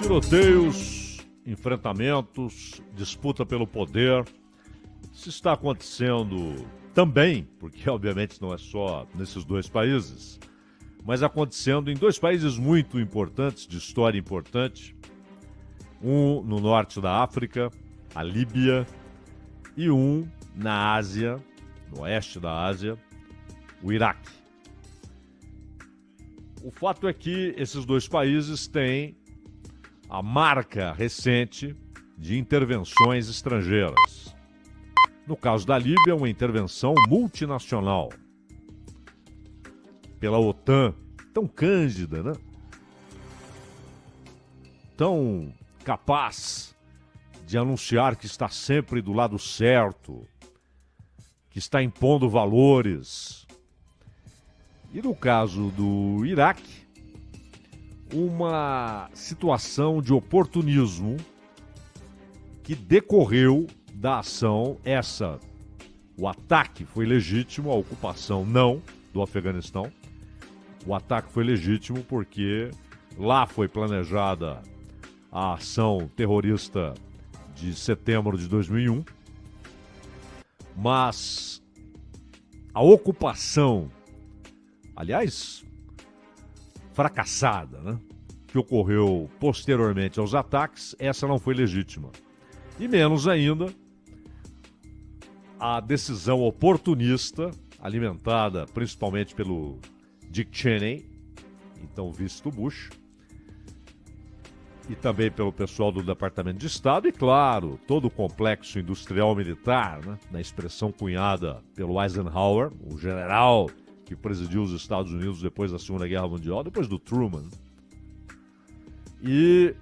Tiroteios, enfrentamentos, disputa pelo poder. Isso está acontecendo também, porque obviamente não é só nesses dois países, mas acontecendo em dois países muito importantes, de história importante. Um no norte da África, a Líbia, e um na Ásia, no oeste da Ásia, o Iraque. O fato é que esses dois países têm a marca recente de intervenções estrangeiras. No caso da Líbia, uma intervenção multinacional pela OTAN, tão cândida, né? Tão capaz de anunciar que está sempre do lado certo, que está impondo valores. E no caso do Iraque, uma situação de oportunismo que decorreu da ação essa. O ataque foi legítimo, a ocupação não, do Afeganistão. O ataque foi legítimo porque lá foi planejada a ação terrorista de setembro de 2001. Mas a ocupação, aliás, fracassada, né, que ocorreu posteriormente aos ataques, essa não foi legítima. E menos ainda a decisão oportunista, alimentada principalmente pelo Dick Cheney, então vice do Bush, e também pelo pessoal do Departamento de Estado, e claro, todo o complexo industrial militar, né, na expressão cunhada pelo Eisenhower, o general que presidiu os Estados Unidos depois da Segunda Guerra Mundial, depois do Truman. E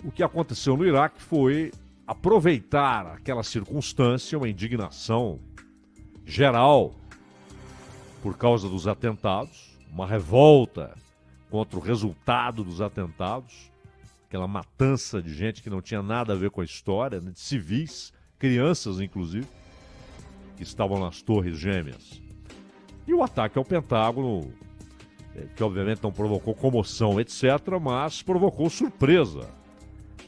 o que aconteceu no Iraque foi aproveitar aquela circunstância, uma indignação geral por causa dos atentados, uma revolta contra o resultado dos atentados, aquela matança de gente que não tinha nada a ver com a história, né, de civis, crianças inclusive, que estavam nas Torres Gêmeas. E o ataque ao Pentágono, que obviamente não provocou comoção, etc., mas provocou surpresa,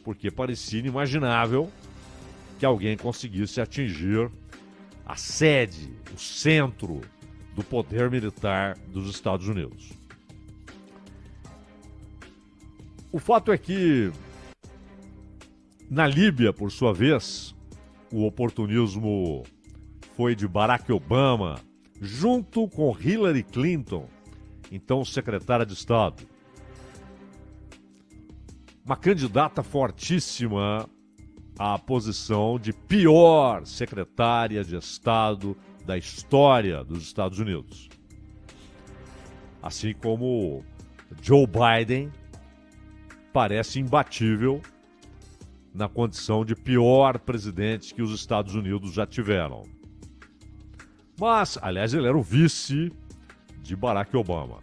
porque parecia inimaginável que alguém conseguisse atingir a sede, o centro do poder militar dos Estados Unidos. O fato é que, na Líbia, por sua vez, o oportunismo foi de Barack Obama, junto com Hillary Clinton, então secretária de Estado. Uma candidata fortíssima à posição de pior secretária de Estado da história dos Estados Unidos. Assim como Joe Biden parece imbatível na condição de pior presidente que os Estados Unidos já tiveram. Mas, aliás, ele era o vice de Barack Obama.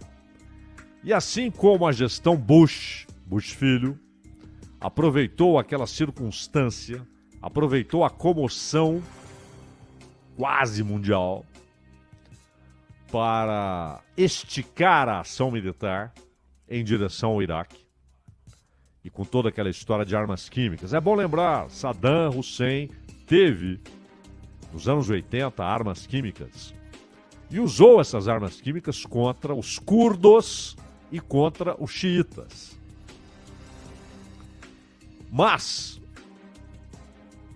E assim como a gestão Bush filho, aproveitou aquela circunstância, aproveitou a comoção quase mundial para esticar a ação militar em direção ao Iraque. E com toda aquela história de armas químicas. É bom lembrar, Saddam Hussein teve, nos anos 80, armas químicas. E usou essas armas químicas contra os curdos e contra os xiitas. Mas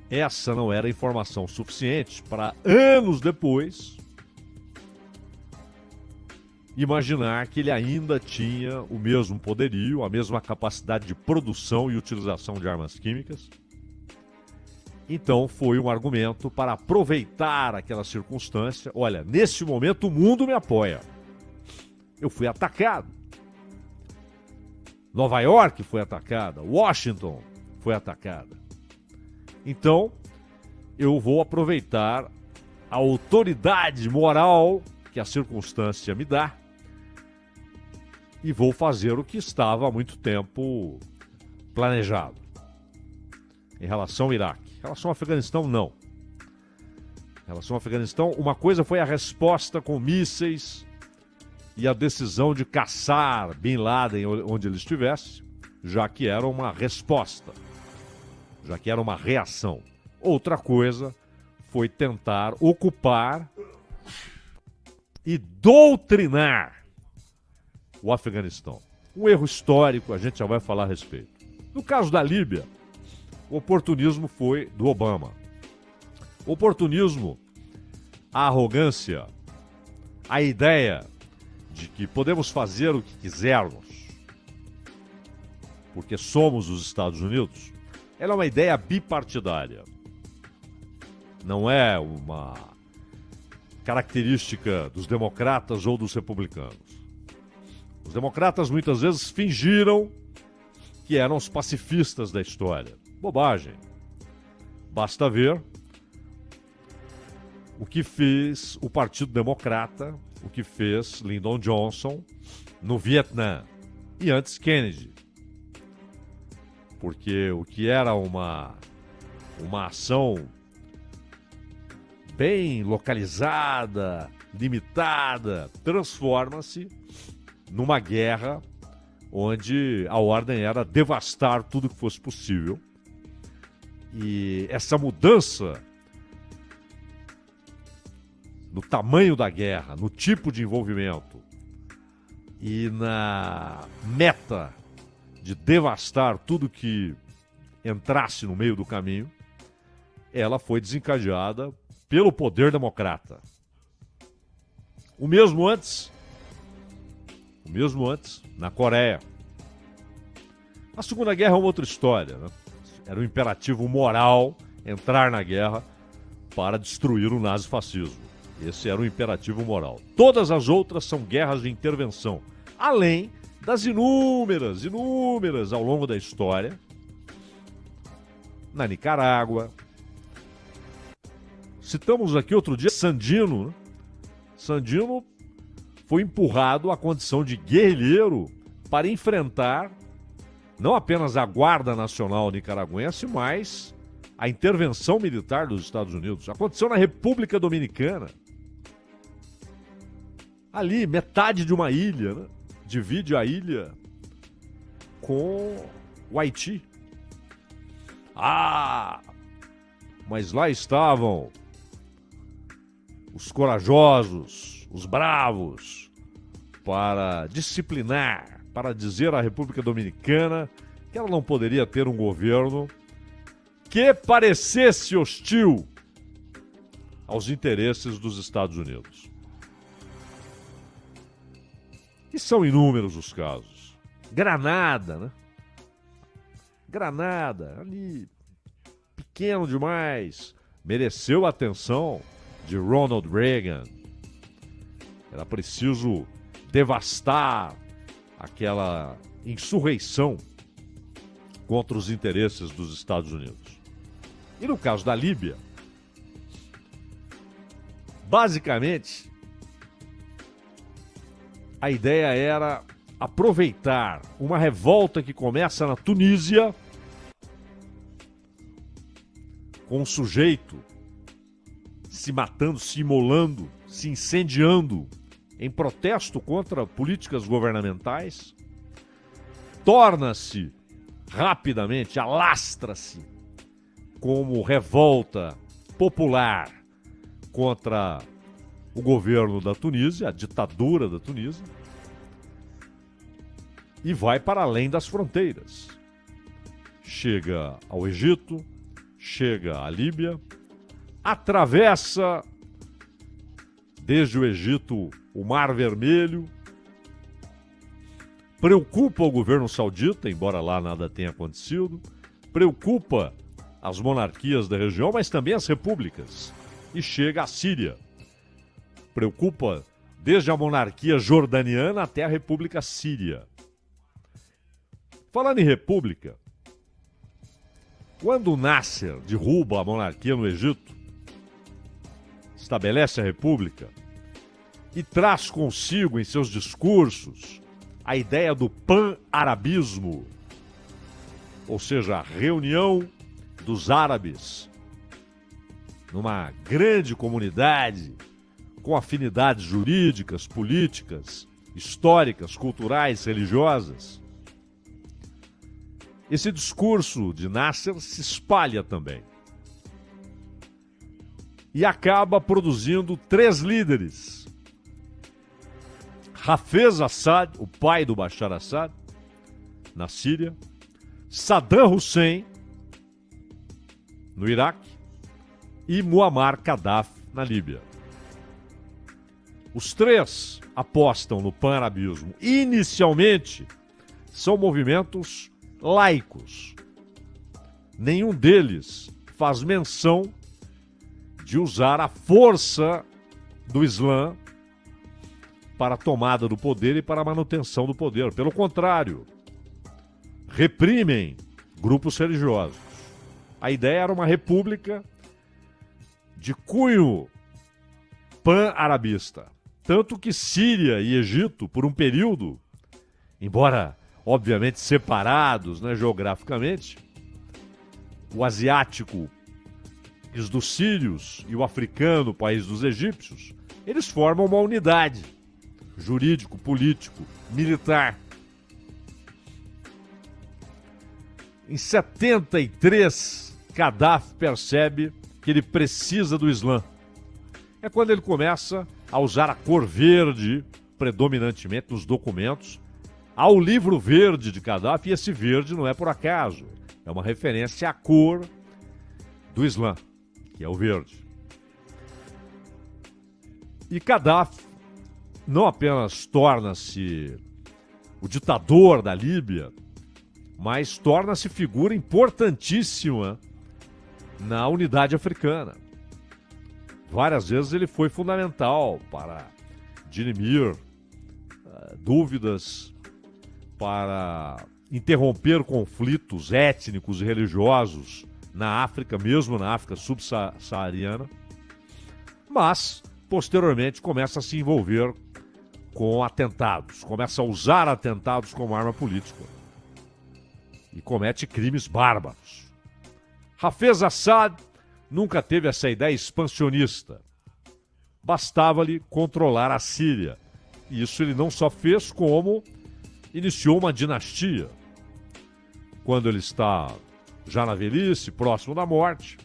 essa não era informação suficiente para, anos depois, imaginar que ele ainda tinha o mesmo poderio, a mesma capacidade de produção e utilização de armas químicas. Então foi um argumento para aproveitar aquela circunstância. Olha, nesse momento o mundo me apoia. Eu fui atacado. Nova York foi atacada, Washington foi atacada. Então, eu vou aproveitar a autoridade moral que a circunstância me dá e vou fazer o que estava há muito tempo planejado. Em relação ao Iraque. Em relação ao Afeganistão, não. Em relação ao Afeganistão, uma coisa foi a resposta com mísseis e a decisão de caçar Bin Laden onde ele estivesse. já que era uma resposta, já que era uma reação. Outra coisa foi tentar ocupar e doutrinar o Afeganistão. Um erro histórico, a gente já vai falar a respeito. No caso da Líbia, o oportunismo foi do Obama. O oportunismo, a arrogância, a ideia de que podemos fazer o que quisermos, porque somos os Estados Unidos, ela é uma ideia bipartidária. Não é uma característica dos democratas ou dos republicanos. Os democratas muitas vezes fingiram que eram os pacifistas da história. Bobagem. Basta ver o que fez o Partido Democrata, o que fez Lyndon Johnson no Vietnã e antes Kennedy. Porque o que era uma ação bem localizada, limitada, transforma-se numa guerra onde a ordem era devastar tudo que fosse possível. E essa mudança no tamanho da guerra, no tipo de envolvimento e na meta de devastar tudo que entrasse no meio do caminho, ela foi desencadeada pelo poder democrata. O mesmo antes, na Coreia. A Segunda Guerra é uma outra história, né? Era um imperativo moral entrar na guerra para destruir o nazifascismo. Esse era o imperativo moral. Todas as outras são guerras de intervenção, além das inúmeras ao longo da história, na Nicarágua. Citamos aqui outro dia Sandino, né? Sandino foi empurrado à condição de guerrilheiro para enfrentar não apenas a Guarda Nacional Nicaragüense, mas a intervenção militar dos Estados Unidos. Aconteceu na República Dominicana. Ali, metade de uma ilha, né? Divide a ilha com o Haiti. Mas lá estavam os corajosos, os bravos, para disciplinar, para dizer à República Dominicana que ela não poderia ter um governo que parecesse hostil aos interesses dos Estados Unidos. E são inúmeros os casos. Granada, né? Granada, ali, pequeno demais, mereceu a atenção de Ronald Reagan. Era preciso devastar aquela insurreição contra os interesses dos Estados Unidos. E no caso da Líbia, basicamente, a ideia era aproveitar uma revolta que começa na Tunísia, com um sujeito se matando, se imolando, se incendiando em protesto contra políticas governamentais, torna-se rapidamente, alastra-se como revolta popular contra o governo da Tunísia, a ditadura da Tunísia, e vai para além das fronteiras. Chega ao Egito, chega à Líbia, atravessa desde o Egito o Mar Vermelho, preocupa o governo saudita, embora lá nada tenha acontecido, preocupa as monarquias da região, mas também as repúblicas, e chega à Síria. Preocupa desde a monarquia jordaniana até a República Síria. Falando em república, quando Nasser derruba a monarquia no Egito, estabelece a república e traz consigo em seus discursos a ideia do pan-arabismo, ou seja, a reunião dos árabes numa grande comunidade com afinidades jurídicas, políticas, históricas, culturais, religiosas. Esse discurso de Nasser se espalha também. E acaba produzindo 3 líderes. Hafez Assad, o pai do Bashar Assad, na Síria. Saddam Hussein, no Iraque. E Muammar Gaddafi, na Líbia. Os 3 apostam no pan-arabismo. Inicialmente, são movimentos laicos. Nenhum deles faz menção de usar a força do Islã para a tomada do poder e para a manutenção do poder. Pelo contrário, reprimem grupos religiosos. A ideia era uma república de cunho pan-arabista. Tanto que Síria e Egito, por um período, embora obviamente separados, né, geograficamente, o asiático, país dos sírios, e o africano, o país dos egípcios, eles formam uma unidade jurídico, político, militar. Em 73, Gaddafi percebe que ele precisa do Islã. É quando ele começa a usar a cor verde predominantemente nos documentos. Há o livro verde de Gaddafi, e esse verde não é por acaso. É uma referência à cor do Islã, que é o verde. E Gaddafi não apenas torna-se o ditador da Líbia, mas torna-se figura importantíssima na unidade africana. Várias vezes ele foi fundamental para dirimir dúvidas, para interromper conflitos étnicos e religiosos na África, mesmo na África subsaariana, mas posteriormente começa a se envolver com atentados, começa a usar atentados como arma política e comete crimes bárbaros. Hafez Assad nunca teve essa ideia expansionista. Bastava-lhe controlar a Síria. E isso ele não só fez, como iniciou uma dinastia. Quando ele está já na velhice, próximo da morte,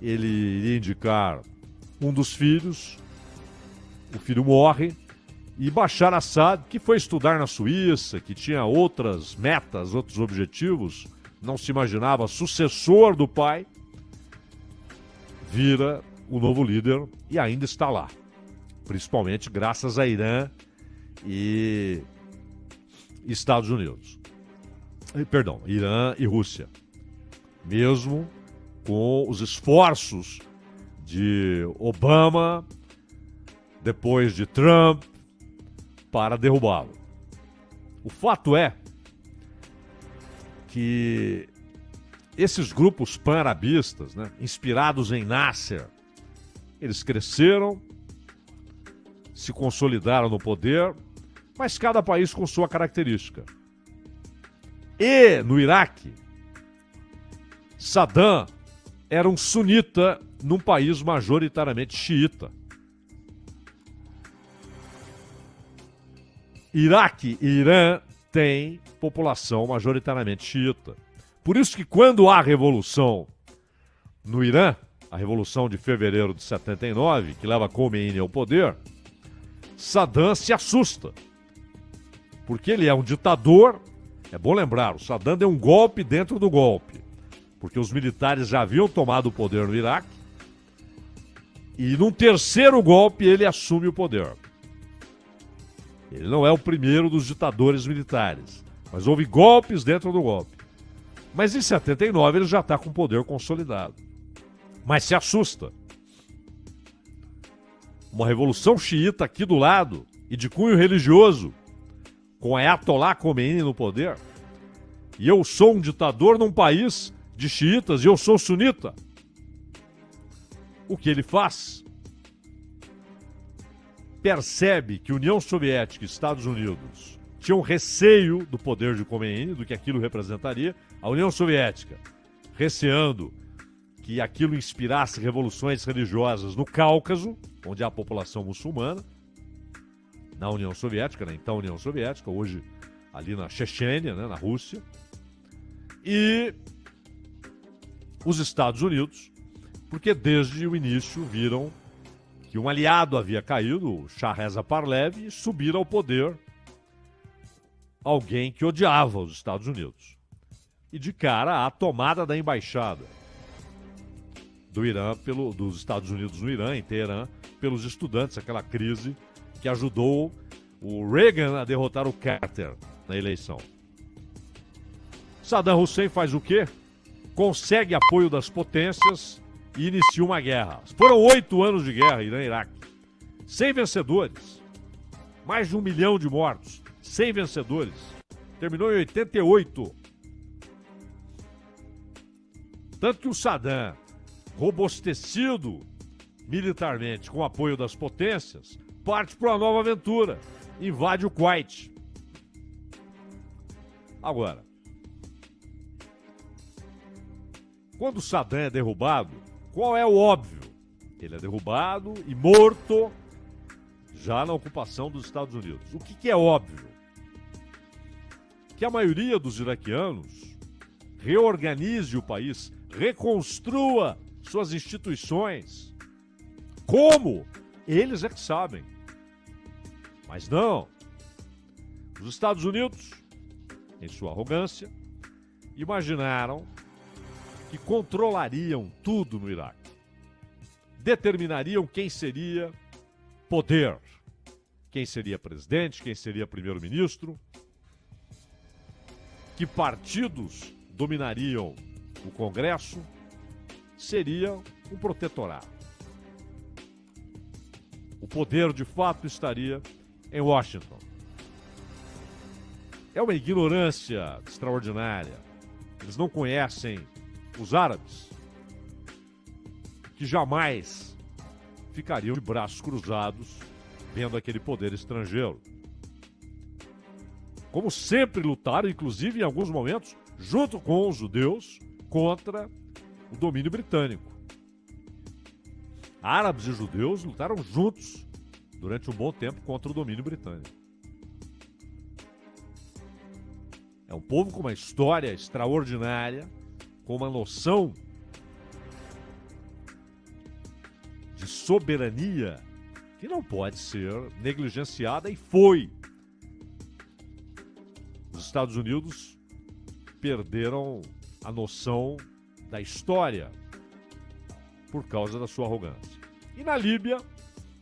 ele iria indicar um dos filhos, o filho morre, e Bashar Assad, que foi estudar na Suíça, que tinha outras metas, outros objetivos, não se imaginava sucessor do pai, vira o novo líder e ainda está lá. Principalmente graças a Irã e Estados Unidos. Perdão, Irã e Rússia. Mesmo com os esforços de Obama, depois de Trump, para derrubá-lo. O fato é que esses grupos pan-arabistas, né, inspirados em Nasser, eles cresceram, se consolidaram no poder, mas cada país com sua característica. E no Iraque, Saddam era um sunita num país majoritariamente xiita. Iraque e Irã têm população majoritariamente xiita. Por isso que quando há revolução no Irã, a Revolução de Fevereiro de 79, que leva Khomeini ao poder, Saddam se assusta. Porque ele é um ditador. É bom lembrar, o Saddam deu um golpe dentro do golpe. Porque os militares já haviam tomado o poder no Iraque. E num terceiro golpe ele assume o poder. Ele não é o primeiro dos ditadores militares. Mas houve golpes dentro do golpe. Mas em 79 ele já está com o poder consolidado. Mas se assusta. Uma revolução xiita aqui do lado e de cunho religioso, com Ayatollah Khomeini no poder, e eu sou um ditador num país de xiitas e eu sou sunita. O que ele faz? Percebe que União Soviética e Estados Unidos tinham receio do poder de Khomeini, do que aquilo representaria. A União Soviética, receando que aquilo inspirasse revoluções religiosas no Cáucaso, onde há a população muçulmana, na União Soviética, na então União Soviética, hoje ali na Chechênia, né, na Rússia. e os Estados Unidos, porque desde o início viram que um aliado havia caído, o Shah Reza Pahlavi, e subiram ao poder alguém que odiava os Estados Unidos. E de cara a tomada da embaixada do Irã, dos Estados Unidos no Irã, em Teherã, pelos estudantes, aquela crise que ajudou o Reagan a derrotar o Carter na eleição. Saddam Hussein faz o quê? Consegue apoio das potências e inicia uma guerra. Foram 8 anos de guerra, Irã e Iraque. 100 vencedores. Mais de 1 milhão de mortos. 100 vencedores. Terminou em 88. Tanto que o Saddam, robustecido militarmente com o apoio das potências, parte para uma nova aventura. Invade o Kuwait. Agora, quando o Saddam é derrubado, qual é o óbvio? Ele é derrubado e morto já na ocupação dos Estados Unidos. O que é óbvio? Que a maioria dos iraquianos reorganize o país, reconstrua suas instituições. Como? Eles é que sabem. Mas não. Os Estados Unidos, em sua arrogância, imaginaram que controlariam tudo no Iraque. Determinariam quem seria poder, quem seria presidente, quem seria primeiro-ministro, que partidos dominariam o Congresso, seria um protetorado. O poder, de fato, estaria em Washington. É uma ignorância extraordinária. Eles não conhecem os árabes, que jamais ficariam de braços cruzados vendo aquele poder estrangeiro. Como sempre lutaram, inclusive em alguns momentos, junto com os judeus, contra o domínio britânico. Árabes e judeus lutaram juntos durante um bom tempo contra o domínio britânico. É um povo com uma história extraordinária, com uma noção de soberania que não pode ser negligenciada, e foi. Os Estados Unidos perderam a noção da história por causa da sua arrogância. E na Líbia,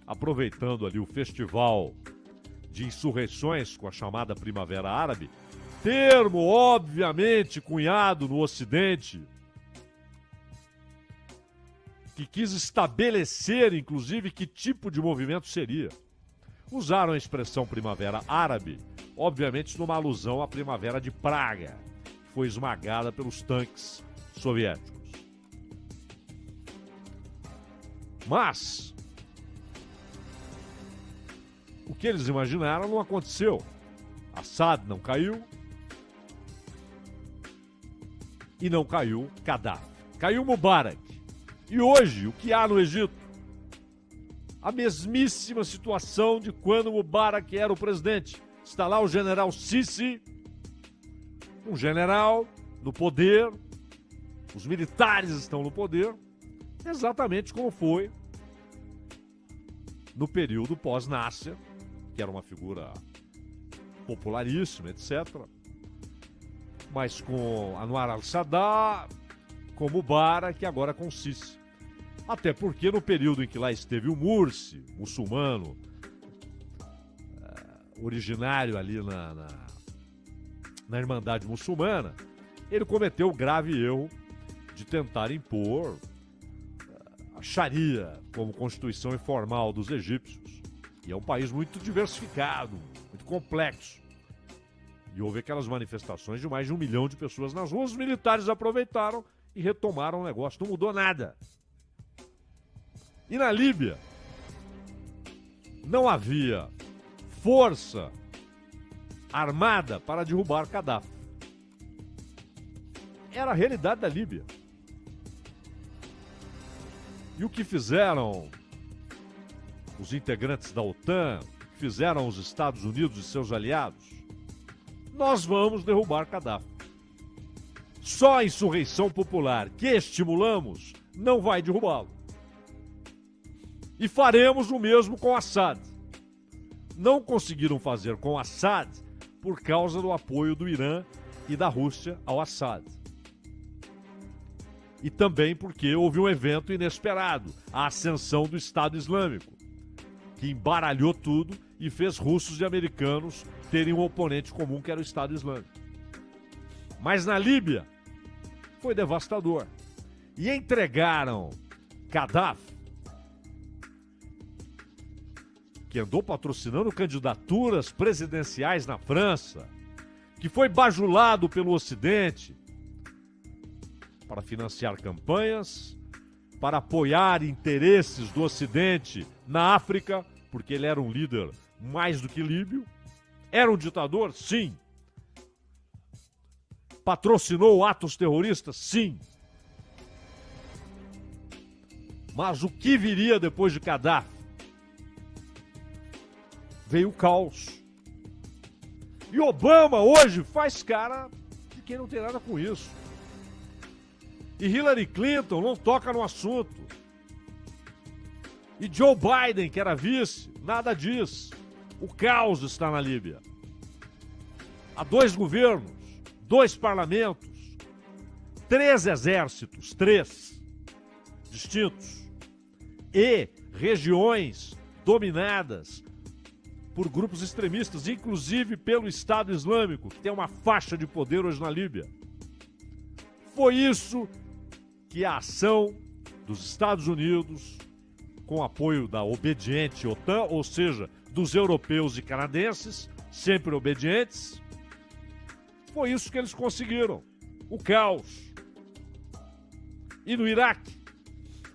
aproveitando ali o festival de insurreições com a chamada Primavera Árabe, termo obviamente cunhado no Ocidente, que quis estabelecer, inclusive, que tipo de movimento seria. Usaram a expressão Primavera Árabe, obviamente numa alusão à Primavera de Praga, que foi esmagada pelos tanques soviéticos. Mas o que eles imaginaram não aconteceu. Assad não caiu e não caiu Gaddafi. Caiu Mubarak. E hoje, o que há no Egito? A mesmíssima situação de quando Mubarak era o presidente. Está lá o general Sisi, um general no poder, os militares estão no poder, exatamente como foi no período pós-Nasser, que era uma figura popularíssima, etc. Mas com Anwar al-Sadat, com Mubarak e agora com Sisi. Até porque no período em que lá esteve o Mursi, muçulmano, originário ali na Irmandade Muçulmana, ele cometeu o grave erro de tentar impor a Sharia como constituição informal dos egípcios. E é um país muito diversificado, muito complexo. E houve aquelas manifestações de mais de 1 milhão de pessoas nas ruas. Os militares aproveitaram e retomaram o negócio. Não mudou nada. E na Líbia, não havia força armada para derrubar Gaddafi. Era a realidade da Líbia. E o que fizeram os integrantes da OTAN, fizeram os Estados Unidos e seus aliados? Nós vamos derrubar Gaddafi. Só a insurreição popular que estimulamos não vai derrubá-lo. E faremos o mesmo com Assad. Não conseguiram fazer com Assad por causa do apoio do Irã e da Rússia ao Assad. E também porque houve um evento inesperado, a ascensão do Estado Islâmico, que embaralhou tudo e fez russos e americanos terem um oponente comum, que era o Estado Islâmico. Mas na Líbia foi devastador. E entregaram Gaddafi, que andou patrocinando candidaturas presidenciais na França, que foi bajulado pelo Ocidente para financiar campanhas, para apoiar interesses do Ocidente na África, porque ele era um líder mais do que líbio. Era um ditador? Sim. Patrocinou atos terroristas? Sim. Mas o que viria depois de Gaddafi? Veio o caos. E Obama hoje faz cara de quem não tem nada com isso. E Hillary Clinton não toca no assunto. E Joe Biden, que era vice, nada diz. O caos está na Líbia. Há 2 governos, 2 parlamentos, 3 exércitos, 3 distintos, e regiões dominadas por grupos extremistas, inclusive pelo Estado Islâmico, que tem uma faixa de poder hoje na Líbia. Foi isso que a ação dos Estados Unidos, com apoio da obediente OTAN, ou seja, dos europeus e canadenses, sempre obedientes, foi isso que eles conseguiram. O caos. E no Iraque,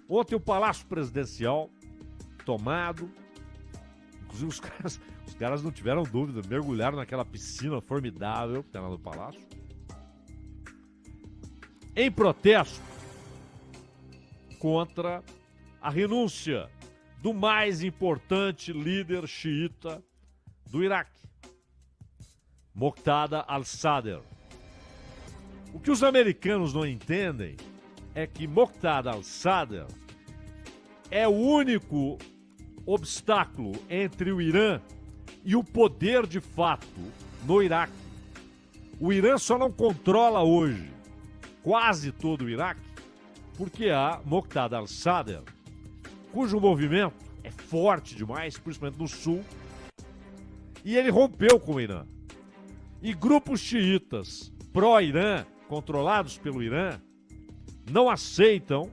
ontem o Palácio Presidencial tomado, inclusive os caras não tiveram dúvida, mergulharam naquela piscina formidável que tem lá no Palácio, em protesto contra a renúncia do mais importante líder xiita do Iraque, Moqtada al-Sadr. O que os americanos não entendem é que Moqtada al-Sadr é o único obstáculo entre o Irã e o poder de fato no Iraque. O Irã só não controla hoje quase todo o Iraque porque há Moqtada al-Sadr, cujo movimento é forte demais, principalmente no sul, e ele rompeu com o Irã. E grupos xiitas pró-Irã, controlados pelo Irã, não aceitam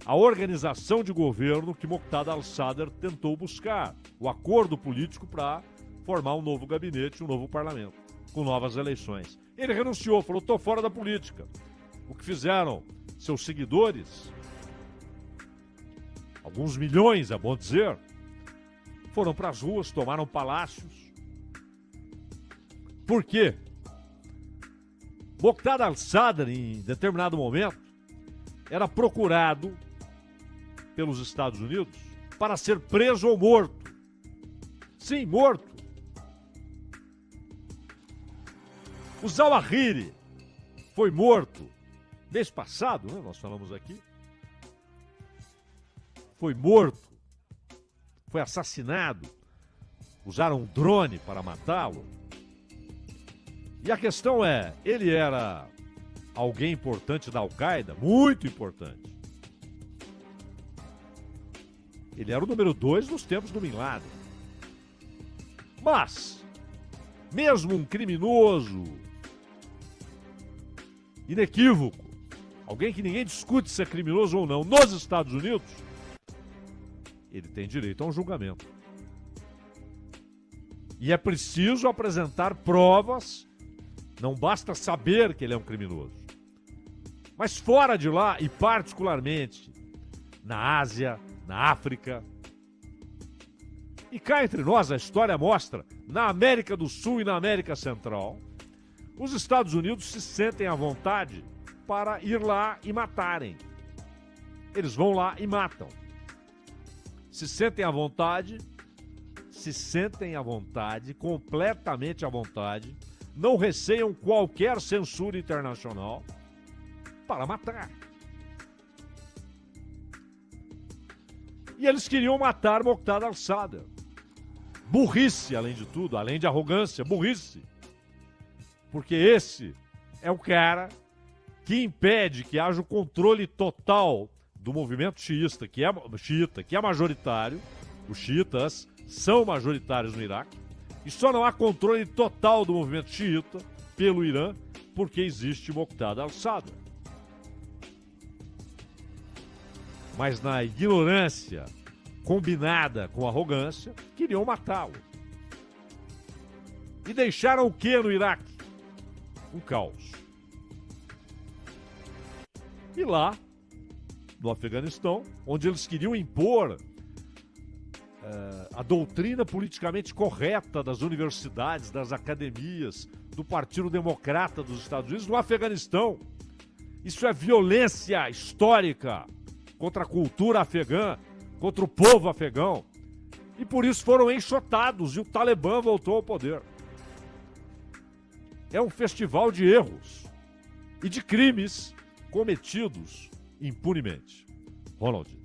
a organização de governo que Moqtada al-Sadr tentou buscar, o acordo político para formar um novo gabinete, um novo parlamento, com novas eleições. Ele renunciou, falou, estou fora da política. O que fizeram seus seguidores, alguns milhões, é bom dizer, foram para as ruas, tomaram palácios. Por quê? Moqtada al-Sadr, em determinado momento, era procurado pelos Estados Unidos para ser preso ou morto. Sim, morto. O Zawahiri foi morto mês passado, né? Nós falamos aqui. Foi morto, foi assassinado, usaram um drone para matá-lo. E a questão é, ele era alguém importante da Al-Qaeda? Muito importante. Ele era o número 2 nos tempos do Bin Laden. Mas, mesmo um criminoso inequívoco, alguém que ninguém discute se é criminoso ou não, nos Estados Unidos, ele tem direito a um julgamento. E é preciso apresentar provas, não basta saber que ele é um criminoso. Mas fora de lá, e particularmente na Ásia, na África, e cá entre nós a história mostra, na América do Sul e na América Central, os Estados Unidos se sentem à vontade para ir lá e matarem. Eles vão lá e matam. Se sentem à vontade, completamente à vontade, não receiam qualquer censura internacional para matar. E eles queriam matar Moqtada al-Sadr. Burrice, além de tudo, além de arrogância, burrice. Porque esse é o cara que impede que haja o controle total do movimento xiita, que é majoritário. Os xiitas são majoritários no Iraque. E só não há controle total do movimento xiita pelo Irã porque existe Moqtada al-Sadr. Mas na ignorância combinada com arrogância, queriam matá-lo. E deixaram o que no Iraque? Um caos. E lá, no Afeganistão, onde eles queriam impor a doutrina politicamente correta das universidades, das academias, do Partido Democrata dos Estados Unidos, no Afeganistão. Isso é violência histórica contra a cultura afegã, contra o povo afegão. E por isso foram enxotados e o Talibã voltou ao poder. É um festival de erros e de crimes cometidos impunemente. Ronald.